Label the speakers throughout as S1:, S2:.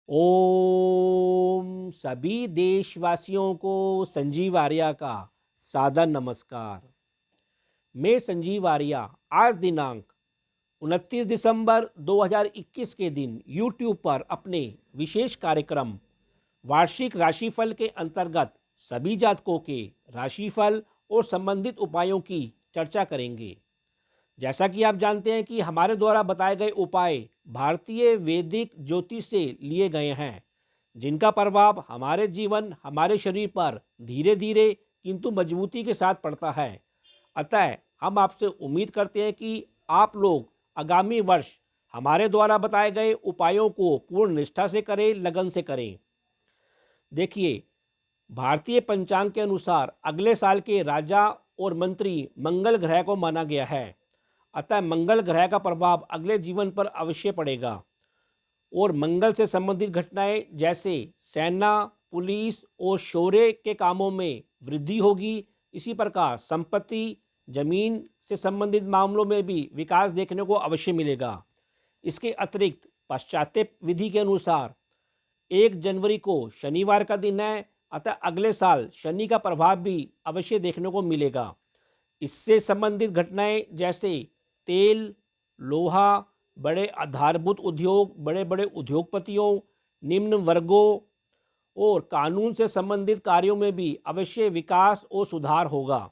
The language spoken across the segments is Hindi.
S1: ओम सभी देशवासियों को संजीव आर्या का सादर नमस्कार। मैं संजीव आर्या आज दिनांक 29 दिसंबर 2021 के दिन YouTube पर अपने विशेष कार्यक्रम वार्षिक राशिफल के अंतर्गत सभी जातकों के राशिफल और संबंधित उपायों की चर्चा करेंगे। जैसा कि आप जानते हैं कि हमारे द्वारा बताए गए उपाय भारतीय वैदिक ज्योतिष से लिए गए हैं, जिनका प्रभाव हमारे जीवन हमारे शरीर पर धीरे धीरे किंतु मजबूती के साथ पड़ता है। अतः हम आपसे उम्मीद करते हैं कि आप लोग आगामी वर्ष हमारे द्वारा बताए गए उपायों को पूर्ण निष्ठा से करें, लगन से करें। देखिए, भारतीय पंचांग के अनुसार अगले साल के राजा और मंत्री मंगल ग्रह को माना गया है। अतः मंगल ग्रह का प्रभाव अगले जीवन पर अवश्य पड़ेगा और मंगल से संबंधित घटनाएं जैसे सेना, पुलिस और शौर्य के कामों में वृद्धि होगी। इसी प्रकार संपत्ति, जमीन से संबंधित मामलों में भी विकास देखने को अवश्य मिलेगा। इसके अतिरिक्त पाश्चात्य विधि के अनुसार 1 जनवरी को शनिवार का दिन है, अतः अगले साल शनि का प्रभाव भी अवश्य देखने को मिलेगा। इससे संबंधित घटनाएं जैसे तेल, लोहा, बड़े आधारभूत उद्योग, बड़े बड़े उद्योगपतियों, निम्न वर्गों और कानून से संबंधित कार्यों में भी अवश्य विकास और सुधार होगा।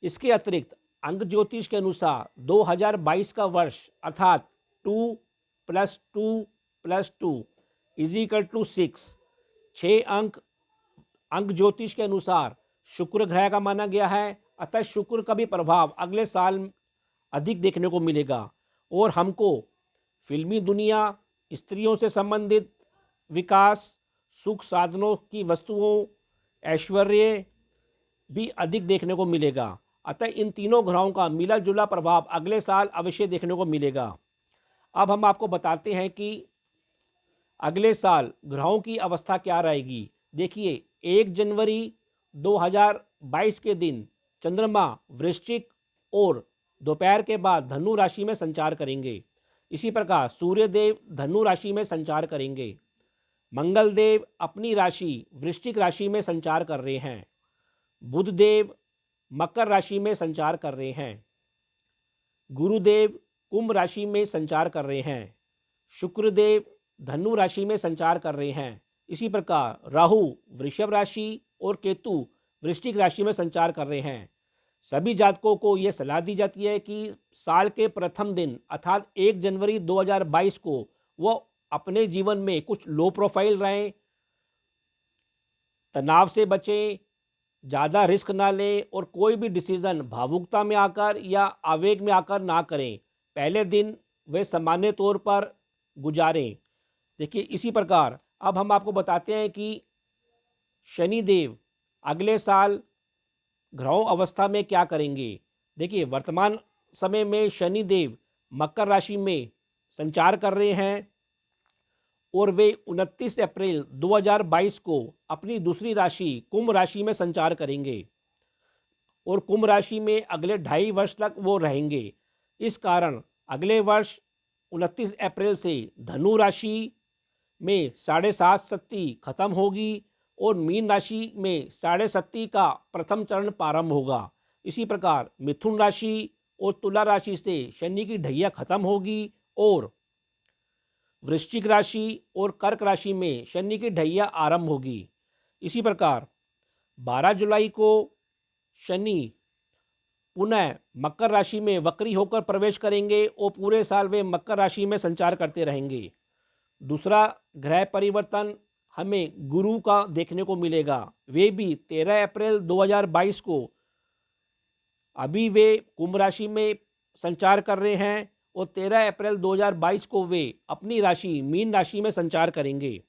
S1: इसके अतिरिक्त अंक ज्योतिष के अनुसार 2022 का वर्ष अर्थात 2+2+2 6 अंक ज्योतिष के अनुसार शुक्र ग्रह का माना गया है। अतः शुक्र का भी प्रभाव अगले साल अधिक देखने को मिलेगा और हमको फिल्मी दुनिया, स्त्रियों से संबंधित विकास, सुख साधनों की वस्तुओं, ऐश्वर्य भी अधिक देखने को मिलेगा। अतः इन तीनों ग्रहों का मिला जुला प्रभाव अगले साल अवश्य देखने को मिलेगा। अब हम आपको बताते हैं कि अगले साल ग्रहों की अवस्था क्या रहेगी। देखिए, 1 जनवरी 2022 के दिन चंद्रमा वृश्चिक और दोपहर के बाद धनु राशि में संचार करेंगे। इसी प्रकार सूर्यदेव धनु राशि में संचार करेंगे। मंगल देव अपनी राशि वृश्चिक राशि में संचार कर रहे हैं। बुध देव मकर राशि में संचार कर रहे हैं। गुरुदेव कुंभ राशि में संचार कर रहे हैं। शुक्रदेव धनु राशि में संचार कर रहे हैं। इसी प्रकार राहु वृषभ राशि और केतु वृश्चिक राशि में संचार कर रहे हैं। सभी जातकों को यह सलाह दी जाती है कि साल के प्रथम दिन अर्थात 1 जनवरी 2022 को वो अपने जीवन में कुछ लो प्रोफाइल रहें, तनाव से बचें, ज़्यादा रिस्क ना लें और कोई भी डिसीज़न भावुकता में आकर या आवेग में आकर ना करें। पहले दिन वे सामान्य तौर पर गुजारें। देखिए, इसी प्रकार अब हम आपको बताते हैं कि शनिदेव अगले साल ग्रहों अवस्था में क्या करेंगे। देखिए, वर्तमान समय में शनिदेव मकर राशि में संचार कर रहे हैं और वे 29 अप्रैल 2022 को अपनी दूसरी राशि कुंभ राशि में संचार करेंगे और कुंभ राशि में अगले 2.5 वर्ष तक वो रहेंगे। इस कारण अगले वर्ष 29 अप्रैल से धनु राशि में 7.5 शक्ति खत्म होगी और मीन राशि में 7.5 शक्ति का प्रथम चरण प्रारंभ होगा। इसी प्रकार मिथुन राशि और तुला राशि से शनि की ढैया खत्म होगी और वृश्चिक राशि और कर्क राशि में शनि की ढैया आरंभ होगी। इसी प्रकार 12 जुलाई को शनि पुनः मकर राशि में वक्री होकर प्रवेश करेंगे और पूरे साल वे मकर राशि में संचार करते रहेंगे। दूसरा ग्रह परिवर्तन हमें गुरु का देखने को मिलेगा। वे भी 13 अप्रैल 2022 को अभी वे कुंभ राशि में संचार कर रहे हैं और 13 अप्रैल 2022 को वे अपनी राशि मीन राशि में संचार करेंगे।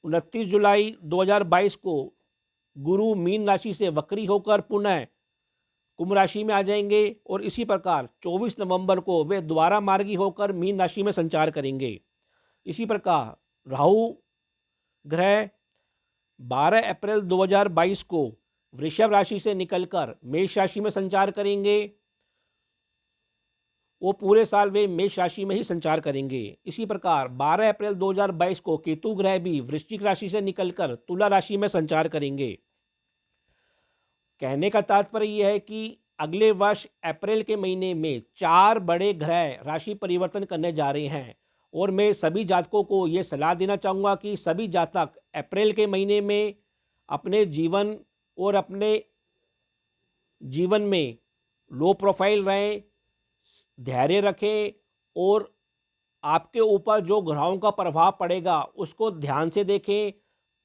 S1: 29 जुलाई 2022 को गुरु मीन राशि से वक्री होकर पुनः कुंभ राशि में आ जाएंगे और इसी प्रकार 24 नवंबर को वे द्वारा मार्गी होकर मीन राशि में संचार करेंगे। इसी प्रकार राहु ग्रह 12 अप्रैल 2022 को वृषभ राशि से निकलकर मेष राशि में संचार करेंगे वो पूरे साल वे मेष राशि में ही संचार करेंगे। इसी प्रकार 12 अप्रैल 2022 को केतु ग्रह भी वृश्चिक राशि से निकलकर तुला राशि में संचार करेंगे। कहने का तात्पर्य यह है कि अगले वर्ष अप्रैल के महीने में 4 बड़े ग्रह राशि परिवर्तन करने जा रहे हैं और मैं सभी जातकों को ये सलाह देना चाहूँगा कि सभी जातक अप्रैल के महीने में अपने जीवन और अपने जीवन में लो प्रोफाइल रहें, धैर्य रखें और आपके ऊपर जो ग्रहों का प्रभाव पड़ेगा उसको ध्यान से देखें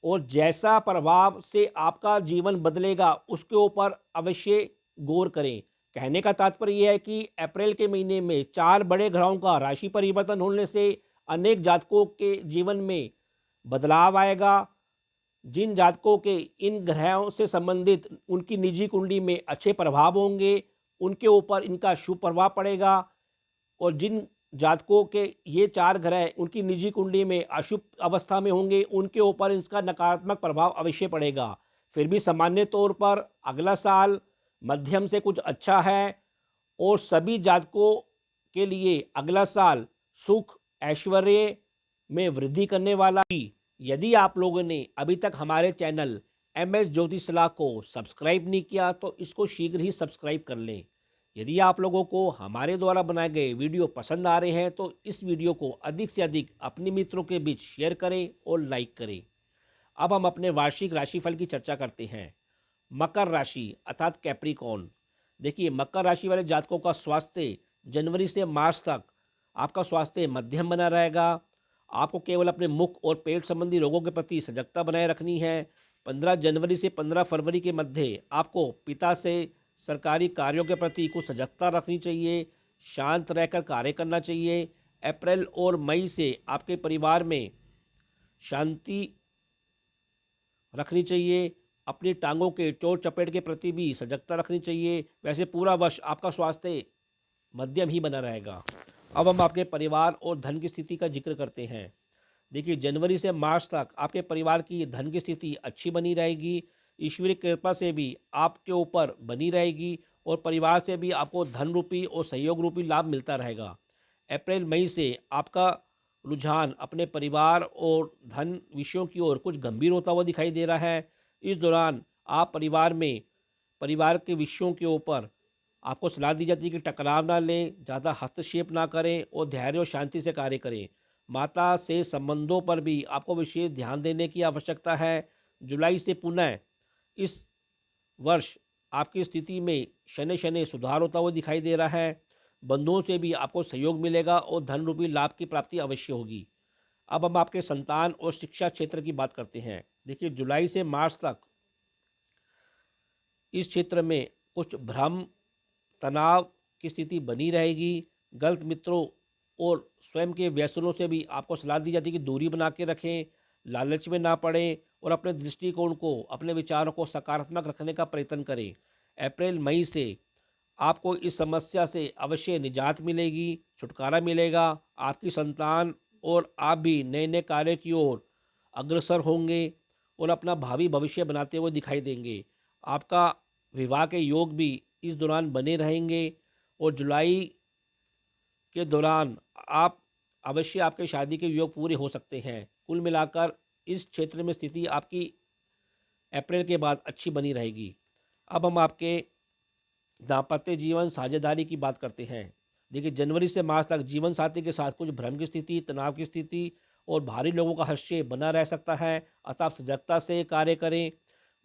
S1: और जैसा प्रभाव से आपका जीवन बदलेगा उसके ऊपर अवश्य गौर करें। कहने का तात्पर्य यह है कि अप्रैल के महीने में 4 बड़े ग्रहों का राशि परिवर्तन होने से अनेक जातकों के जीवन में बदलाव आएगा। जिन जातकों के इन ग्रहों से संबंधित उनकी निजी कुंडली में अच्छे प्रभाव होंगे उनके ऊपर इनका शुभ प्रभाव पड़ेगा और जिन जातकों के ये 4 ग्रह उनकी निजी कुंडली में अशुभ अवस्था में होंगे उनके ऊपर इसका नकारात्मक प्रभाव अवश्य पड़ेगा। फिर भी सामान्य तौर पर अगला साल मध्यम से कुछ अच्छा है और सभी जातकों के लिए अगला साल सुख ऐश्वर्य में वृद्धि करने वाला ही। यदि आप लोगों ने अभी तक हमारे चैनल MS ज्योतिष सलाह को सब्सक्राइब नहीं किया तो इसको शीघ्र ही सब्सक्राइब कर लें। यदि आप लोगों को हमारे द्वारा बनाए गए वीडियो पसंद आ रहे हैं तो इस वीडियो को अधिक से अधिक अपने मित्रों के बीच शेयर करें और लाइक करें। अब हम अपने वार्षिक राशिफल की चर्चा करते हैं। मकर राशि अर्थात कैप्रिकॉर्न। देखिए, मकर राशि वाले जातकों का स्वास्थ्य जनवरी से मार्च तक आपका स्वास्थ्य मध्यम बना रहेगा। आपको केवल अपने मुख और पेट संबंधी रोगों के प्रति सजगता बनाए रखनी है। 15 जनवरी से 15 फरवरी के मध्य आपको पिता से सरकारी कार्यों के प्रति कुछ सजगता रखनी चाहिए, शांत रहकर कार्य करना चाहिए। अप्रैल और मई से आपके परिवार में शांति रखनी चाहिए। अपनी टांगों के चोट चपेट के प्रति भी सजगता रखनी चाहिए। वैसे पूरा वर्ष आपका स्वास्थ्य मध्यम ही बना रहेगा। अब हम आपके परिवार और धन की स्थिति का जिक्र करते हैं। देखिए, जनवरी से मार्च तक आपके परिवार की धन की स्थिति अच्छी बनी रहेगी। ईश्वरीय कृपा से भी आपके ऊपर बनी रहेगी और परिवार से भी आपको धन रूपी और सहयोग रूपी लाभ मिलता रहेगा। अप्रैल मई से आपका रुझान अपने परिवार और धन विषयों की ओर कुछ गंभीर होता हुआ दिखाई दे रहा है। इस दौरान आप परिवार के विषयों के ऊपर आपको सलाह दी जाती है कि टकराव ना लें, ज़्यादा हस्तक्षेप ना करें और धैर्य और शांति से कार्य करें। माता से संबंधों पर भी आपको विशेष ध्यान देने की आवश्यकता है। जुलाई से पुनः इस वर्ष आपकी स्थिति में शनि शनि सुधार होता हुआ दिखाई दे रहा है। बंधुओं से भी आपको सहयोग मिलेगा और धन रूपी लाभ की प्राप्ति अवश्य होगी। अब हम आपके संतान और शिक्षा क्षेत्र की बात करते हैं। देखिए, जुलाई से मार्च तक इस क्षेत्र में कुछ भ्रम तनाव की स्थिति बनी रहेगी। गलत मित्रों और स्वयं के व्यसनों से भी आपको सलाह दी जाती है कि दूरी बना के रखें, लालच में ना पड़ें और अपने दृष्टिकोण को, अपने विचारों को सकारात्मक रखने का प्रयत्न करें। अप्रैल मई से आपको इस समस्या से अवश्य निजात मिलेगी, छुटकारा मिलेगा। आपकी संतान और आप भी नए नए कार्य की ओर अग्रसर होंगे और अपना भावी भविष्य बनाते हुए दिखाई देंगे। आपका विवाह के योग भी इस दौरान बने रहेंगे और जुलाई के दौरान आप अवश्य आपके शादी के योग पूरे हो सकते हैं। कुल मिलाकर इस क्षेत्र में स्थिति आपकी अप्रैल के बाद अच्छी बनी रहेगी। अब हम आपके दाम्पत्य जीवन साझेदारी की बात करते हैं। देखिए, जनवरी से मार्च तक जीवन साथी के साथ कुछ भ्रम की स्थिति, तनाव की स्थिति और भारी लोगों का हस्तक्षेप बना रह सकता है, अतः आप सजगता से कार्य करें।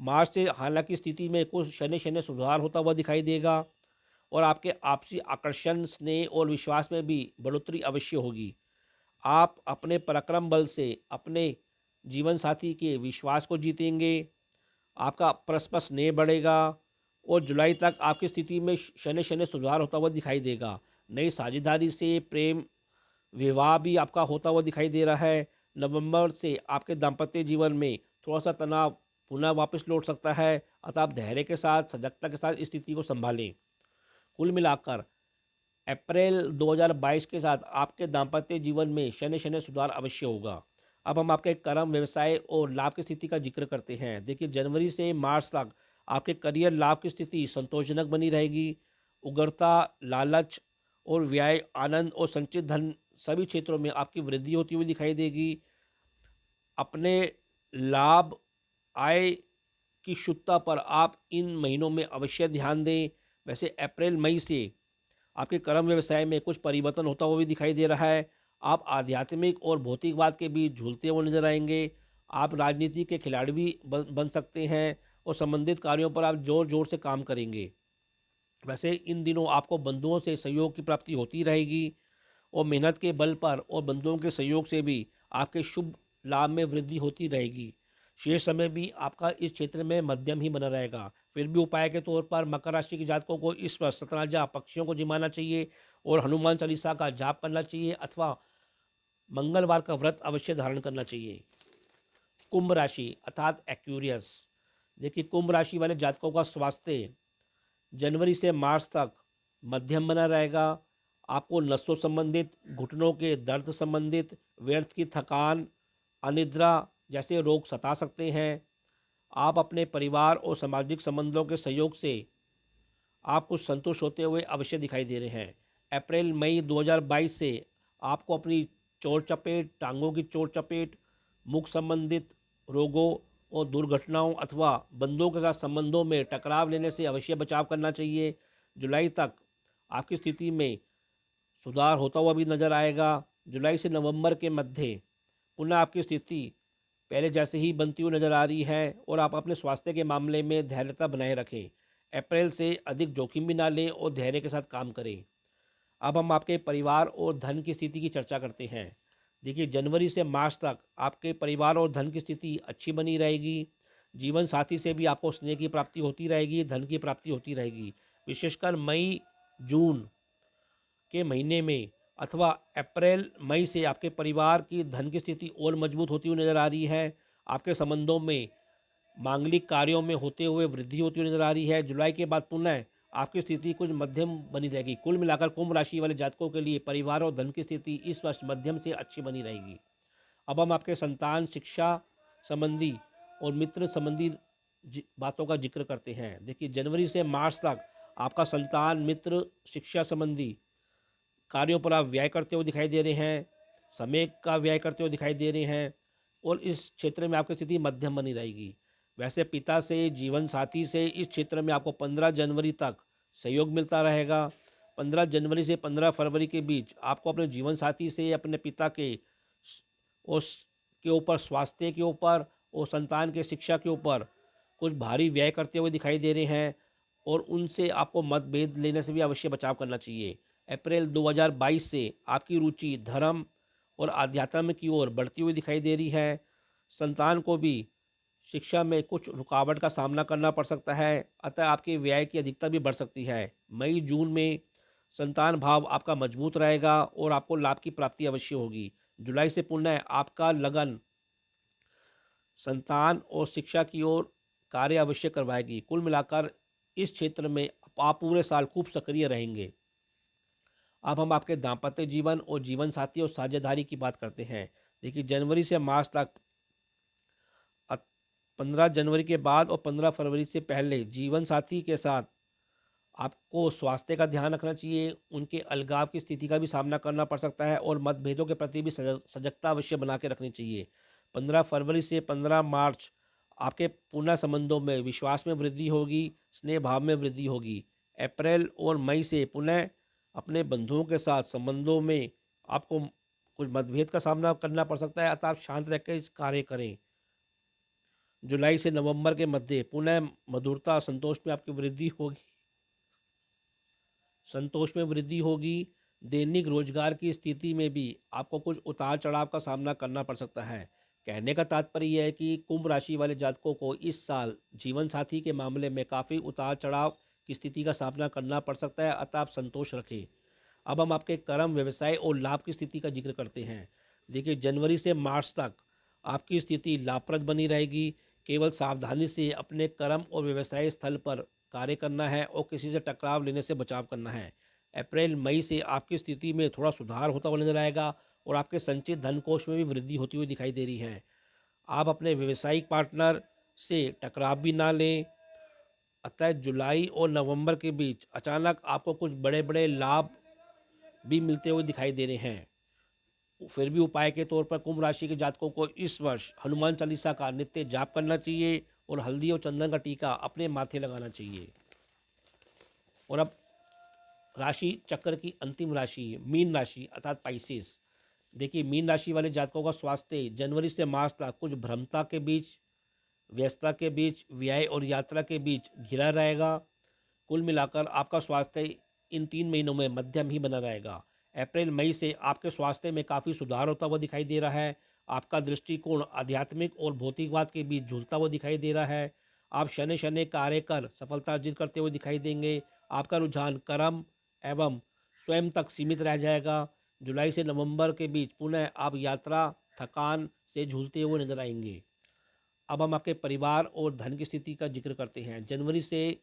S1: मार्च से हालांकि स्थिति में कुछ शनि शनि सुधार होता हुआ दिखाई देगा और आपके आपसी आकर्षण, स्नेह और विश्वास में भी बढ़ोतरी अवश्य होगी। आप अपने पराक्रम बल से अपने जीवन साथी के विश्वास को जीतेंगे। आपका परस्पर स्नेह बढ़ेगा और जुलाई तक आपकी स्थिति में शनि शनि सुधार होता हुआ दिखाई देगा। नई साझेदारी से प्रेम विवाह भी आपका होता हुआ दिखाई दे रहा है। नवंबर से आपके दाम्पत्य जीवन में थोड़ा सा तनाव पुनः वापस लौट सकता है, अतः आप धैर्य के साथ, सजगता के साथ स्थिति को संभालें। कुल मिलाकर अप्रैल 2022 के साथ आपके दाम्पत्य जीवन में शनि शनि सुधार अवश्य होगा। अब हम आपके कर्म, व्यवसाय और लाभ की स्थिति का जिक्र करते हैं। देखिए, जनवरी से मार्च तक आपके करियर लाभ की स्थिति संतोषजनक बनी रहेगी। उग्रता, लालच और व्यय, आनंद और संचित धन सभी क्षेत्रों में आपकी वृद्धि होती हुई दिखाई देगी। अपने लाभ, आय की शुद्धता पर आप इन महीनों में अवश्य ध्यान दें। वैसे अप्रैल मई से आपके कर्म व्यवसाय में कुछ परिवर्तन होता हुआ भी दिखाई दे रहा है। आप आध्यात्मिक और भौतिकवाद के बीच झूलते हुए नजर आएंगे। आप राजनीति के खिलाड़ी भी बन सकते हैं और संबंधित कार्यों पर आप जोर जोर से काम करेंगे। वैसे इन दिनों आपको बंधुओं से सहयोग की प्राप्ति होती रहेगी और मेहनत के बल पर और बंधुओं के सहयोग से भी आपके शुभ लाभ में वृद्धि होती रहेगी। शेष समय भी आपका इस क्षेत्र में मध्यम ही बना रहेगा। फिर भी उपाय के तौर पर मकर राशि के जातकों को इस वर्ष 17 पक्षियों को जिमाना चाहिए और हनुमान चालीसा का जाप करना चाहिए अथवा मंगलवार का व्रत अवश्य धारण करना चाहिए। कुंभ राशि अर्थात एक्वेरियस। देखिए, कुंभ राशि वाले जातकों का स्वास्थ्य जनवरी से मार्च तक मध्यम बना रहेगा। आपको नसों संबंधित, घुटनों के दर्द संबंधित, व्यर्थ की थकान, अनिद्रा जैसे रोग सता सकते हैं। आप अपने परिवार और सामाजिक संबंधों के सहयोग से आप कुछ संतुष्ट होते हुए अवश्य दिखाई दे रहे हैं। अप्रैल मई 2022 से आपको अपनी चोट चपेट, टांगों की चोट चपेट, मुख संबंधित रोगों और दुर्घटनाओं अथवा बंधुओं के साथ संबंधों में टकराव लेने से अवश्य बचाव करना चाहिए। जुलाई तक आपकी स्थिति में सुधार होता हुआ भी नजर आएगा। जुलाई से नवंबर के मध्य पुनः आपकी स्थिति पहले जैसे ही बनती हुई नजर आ रही है और आप अपने स्वास्थ्य के मामले में धैर्यता बनाए रखें। अप्रैल से अधिक जोखिम भी ना लें और धैर्य के साथ काम करें। अब हम आपके परिवार और धन की स्थिति की चर्चा करते हैं। देखिए, जनवरी से मार्च तक आपके परिवार और धन की स्थिति अच्छी बनी रहेगी। जीवन साथी से भी आपको स्नेह की प्राप्ति होती रहेगी, धन की प्राप्ति होती रहेगी। विशेषकर मई जून के महीने में अथवा अप्रैल मई से आपके परिवार की धन की स्थिति और मजबूत होती हुई नजर आ रही है। आपके संबंधों में मांगलिक कार्यों में होते हुए वृद्धि होती हुई नजर आ रही है। जुलाई के बाद पुनः आपकी स्थिति कुछ मध्यम बनी रहेगी। कुल मिलाकर कुंभ राशि वाले जातकों के लिए परिवार और धन की स्थिति इस वर्ष मध्यम से अच्छी बनी रहेगी। अब हम आपके संतान, शिक्षा संबंधी और मित्र संबंधी बातों का जिक्र करते हैं। देखिए, जनवरी से मार्च तक आपका संतान, मित्र, शिक्षा संबंधी कार्यों पर आप व्यय करते हुए दिखाई दे रहे हैं, समय का व्यय करते हुए दिखाई दे रहे हैं और इस क्षेत्र में आपकी स्थिति मध्यम बनी रहेगी। वैसे पिता से, जीवन साथी से इस क्षेत्र में आपको 15 जनवरी तक सहयोग मिलता रहेगा। 15 जनवरी से 15 फरवरी के बीच आपको अपने जीवन साथी से, अपने पिता के ऊपर, स्वास्थ्य के ऊपर और संतान के शिक्षा के ऊपर कुछ भारी व्यय करते हुए दिखाई दे रहे हैं और उनसे आपको मतभेद लेने से भी अवश्य बचाव करना चाहिए। अप्रैल 2022 से आपकी रुचि धर्म और आध्यात्म की ओर बढ़ती हुई दिखाई दे रही है। संतान को भी शिक्षा में कुछ रुकावट का सामना करना पड़ सकता है, अतः आपके व्यय की अधिकता भी बढ़ सकती है। मई जून में संतान भाव आपका मजबूत रहेगा और आपको लाभ की प्राप्ति अवश्य होगी। जुलाई से पुनः आपका लगन संतान और शिक्षा की ओर कार्य अवश्य करवाएगी। कुल मिलाकर इस क्षेत्र में आप पूरे साल खूब सक्रिय रहेंगे। अब हम आपके दाम्पत्य जीवन और जीवन साथी और साझेदारी की बात करते हैं। देखिए, जनवरी से मार्च तक 15 जनवरी के बाद और 15 फरवरी से पहले जीवन साथी के साथ आपको स्वास्थ्य का ध्यान रखना चाहिए। उनके अलगाव की स्थिति का भी सामना करना पड़ सकता है और मतभेदों के प्रति भी सजगता अवश्य बना के रखनी चाहिए। 15 फरवरी से 15 मार्च आपके पुनः संबंधों में विश्वास में वृद्धि होगी, स्नेह भाव में वृद्धि होगी। अप्रैल और मई से पुनः अपने बंधुओं के साथ संबंधों में आपको कुछ मतभेद का सामना करना पड़ सकता है, अतः आप शांत रहकर इस कार्य करें। जुलाई से नवंबर के मध्य पुनः मधुरता, संतोष में वृद्धि होगी। दैनिक रोजगार की स्थिति में भी आपको कुछ उतार चढ़ाव का सामना करना पड़ सकता है। कहने का तात्पर्य यह है कि कुंभ राशि वाले जातकों को इस साल जीवन साथी के मामले में काफ़ी उतार चढ़ाव की स्थिति का सामना करना पड़ सकता है, अतः आप संतोष रखें। अब हम आपके कर्म, व्यवसाय और लाभ की स्थिति का जिक्र करते हैं। देखिए, जनवरी से मार्च तक आपकी स्थिति लाभप्रद बनी रहेगी। केवल सावधानी से अपने कर्म और व्यवसाय स्थल पर कार्य करना है और किसी से टकराव लेने से बचाव करना है। अप्रैल मई से आपकी स्थिति में थोड़ा सुधार होता हुआ नजर आएगा और आपके संचित धन कोष में भी वृद्धि होती हुई दिखाई दे रही है। आप अपने व्यवसायिक पार्टनर से टकराव भी ना लें, अतः जुलाई और नवंबर के बीच अचानक आपको कुछ बड़े बड़े लाभ भी मिलते हुए दिखाई दे रहे हैं। फिर भी उपाय के तौर पर कुंभ राशि के जातकों को इस वर्ष हनुमान चालीसा का नित्य जाप करना चाहिए और हल्दी और चंदन का टीका अपने माथे लगाना चाहिए। और अब राशि चक्र की अंतिम राशि मीन राशि अर्थात पाइसेस। देखिए, मीन राशि वाले जातकों का स्वास्थ्य जनवरी से मार्च तक कुछ भ्रमता के बीच, व्यस्तता के बीच, व्यय और यात्रा के बीच घिरा रहेगा। कुल मिलाकर आपका स्वास्थ्य इन 3 महीनों में मध्यम ही बना रहेगा। अप्रैल मई से आपके स्वास्थ्य में काफ़ी सुधार होता हुआ दिखाई दे रहा है। आपका दृष्टिकोण आध्यात्मिक और भौतिकवाद के बीच झूलता हुआ दिखाई दे रहा है। आप शनि शनि कार्य कर सफलता अर्जित करते हुए दिखाई देंगे। आपका रुझान कर्म एवं स्वयं तक सीमित रह जाएगा। जुलाई से नवंबर के बीच पुनः आप यात्रा थकान से झूलते हुए नजर आएंगे। अब हम आपके परिवार और धन की स्थिति का जिक्र करते हैं। जनवरी से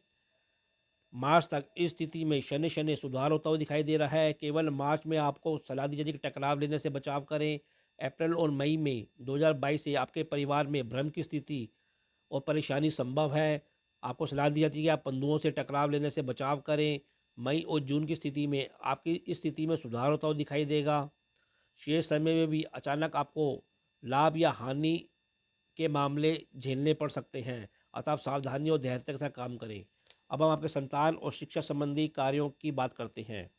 S1: मार्च तक इस स्थिति में शनि शनि सुधार होता हुआ दिखाई दे रहा है। केवल मार्च में आपको सलाह दी जाती है कि टकराव लेने से बचाव करें। अप्रैल और मई में 2022 से आपके परिवार में भ्रम की स्थिति और परेशानी संभव है। आपको सलाह दी जाती है कि आप बंधुओं से टकराव लेने से बचाव करें। मई और जून की स्थिति में आपकी इस स्थिति में सुधार होता हुआ दिखाई देगा। शेष समय में भी अचानक आपको लाभ या हानि के मामले झेलने पड़ सकते हैं, अतः आप सावधानी और धैर्य के साथ काम करें। अब हम आपके संतान और शिक्षा संबंधी कार्यों की बात करते हैं।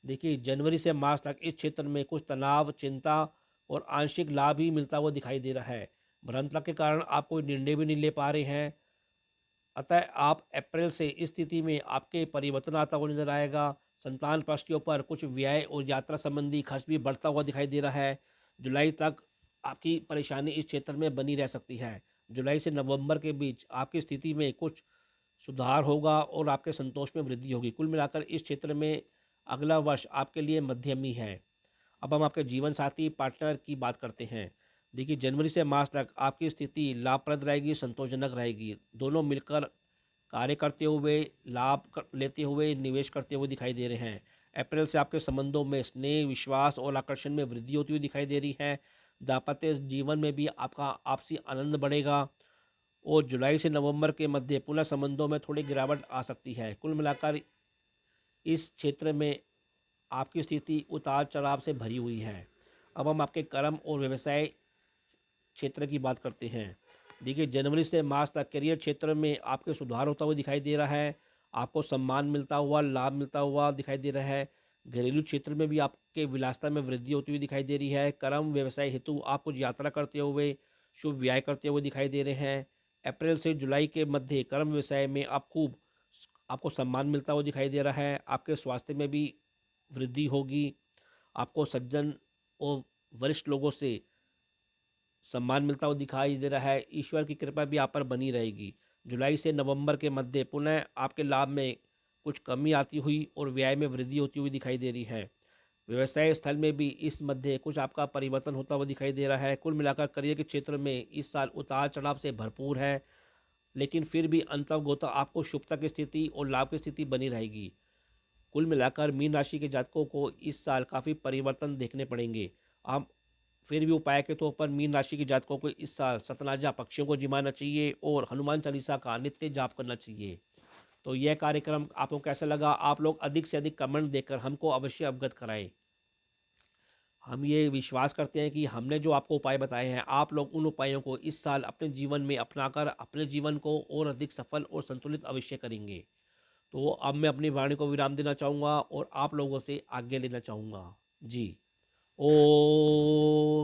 S1: देखिए, जनवरी से मार्च तक इस क्षेत्र में कुछ तनाव, चिंता और आंशिक लाभ ही मिलता हुआ दिखाई दे रहा है। भ्रमता के कारण आप कोई निर्णय भी नहीं ले पा रहे हैं, अतः आप अप्रैल से इस स्थिति में आपके परिवर्तन आता हुआ नजर आएगा। संतान पक्ष के ऊपर कुछ व्यय और यात्रा संबंधी खर्च भी बढ़ता हुआ दिखाई दे रहा है। जुलाई तक आपकी परेशानी इस क्षेत्र में बनी रह सकती है। जुलाई से नवंबर के बीच आपकी स्थिति में कुछ सुधार होगा और आपके संतोष में वृद्धि होगी। कुल मिलाकर इस क्षेत्र में अगला वर्ष आपके लिए मध्यम ही है। अब हम आपके जीवन साथी पार्टनर की बात करते हैं। देखिए, जनवरी से मार्च तक आपकी स्थिति लाभप्रद रहेगी, संतोषजनक रहेगी। दोनों मिलकर कार्य करते हुए लेते हुए निवेश करते हुए दिखाई दे रहे हैं। अप्रैल से आपके संबंधों में स्नेह, विश्वास और आकर्षण में वृद्धि होती हुई दिखाई दे रही है। दाम्पत्य जीवन में भी आपका आपसी आनंद बढ़ेगा और जुलाई से नवंबर के मध्य पुनः संबंधों में थोड़ी गिरावट आ सकती है। कुल मिलाकर इस क्षेत्र में आपकी स्थिति उतार चढ़ाव से भरी हुई है। अब हम आपके कर्म और व्यवसाय क्षेत्र की बात करते हैं। देखिए, जनवरी से मार्च तक करियर क्षेत्र में आपके सुधार होता हुआ दिखाई दे रहा है। आपको सम्मान मिलता हुआ, लाभ मिलता हुआ दिखाई दे रहा है। घरेलू क्षेत्र में भी आपके विलासिता में वृद्धि होती हुई दिखाई दे रही है। कर्म व्यवसाय हेतु आप कुछ यात्रा करते हुए, शुभ व्यय करते हुए दिखाई दे रहे हैं। अप्रैल से जुलाई के मध्य कर्म व्यवसाय में आपको सम्मान मिलता हुआ दिखाई दे रहा है। आपके स्वास्थ्य में भी वृद्धि होगी। आपको सज्जन और वरिष्ठ लोगों से सम्मान मिलता हुआ दिखाई दे रहा है। ईश्वर की कृपा भी आप पर बनी रहेगी। जुलाई से नवंबर के मध्य पुनः आपके लाभ में कुछ कमी आती हुई और व्यय में वृद्धि होती हुई दिखाई दे रही है। व्यवसाय स्थल में भी इस मध्य कुछ आपका परिवर्तन होता हुआ दिखाई दे रहा है। कुल मिलाकर करियर के क्षेत्र में इस साल उतार चढ़ाव से भरपूर है, लेकिन फिर भी अंतर्गोता आपको शुभता की स्थिति और लाभ की स्थिति बनी रहेगी। कुल मिलाकर मीन राशि के जातकों को इस साल काफ़ी परिवर्तन देखने पड़ेंगे। आप फिर भी उपाय के तौर पर मीन राशि के जातकों को इस साल सतनाजा पक्षियों को जिमाना चाहिए और हनुमान चालीसा का नित्य जाप करना चाहिए। तो यह कार्यक्रम आपको कैसा लगा? आप लोग अधिक से अधिक कमेंट देकर हमको अवश्य अवगत कराएं। हम ये विश्वास करते हैं कि हमने जो आपको उपाय बताए हैं, आप लोग उन उपायों को इस साल अपने जीवन में अपनाकर अपने जीवन को और अधिक सफल और संतुलित अवश्य करेंगे। तो अब मैं अपनी वाणी को विराम देना चाहूँगा और आप लोगों से आज्ञा लेना चाहूँगा। जी। ओ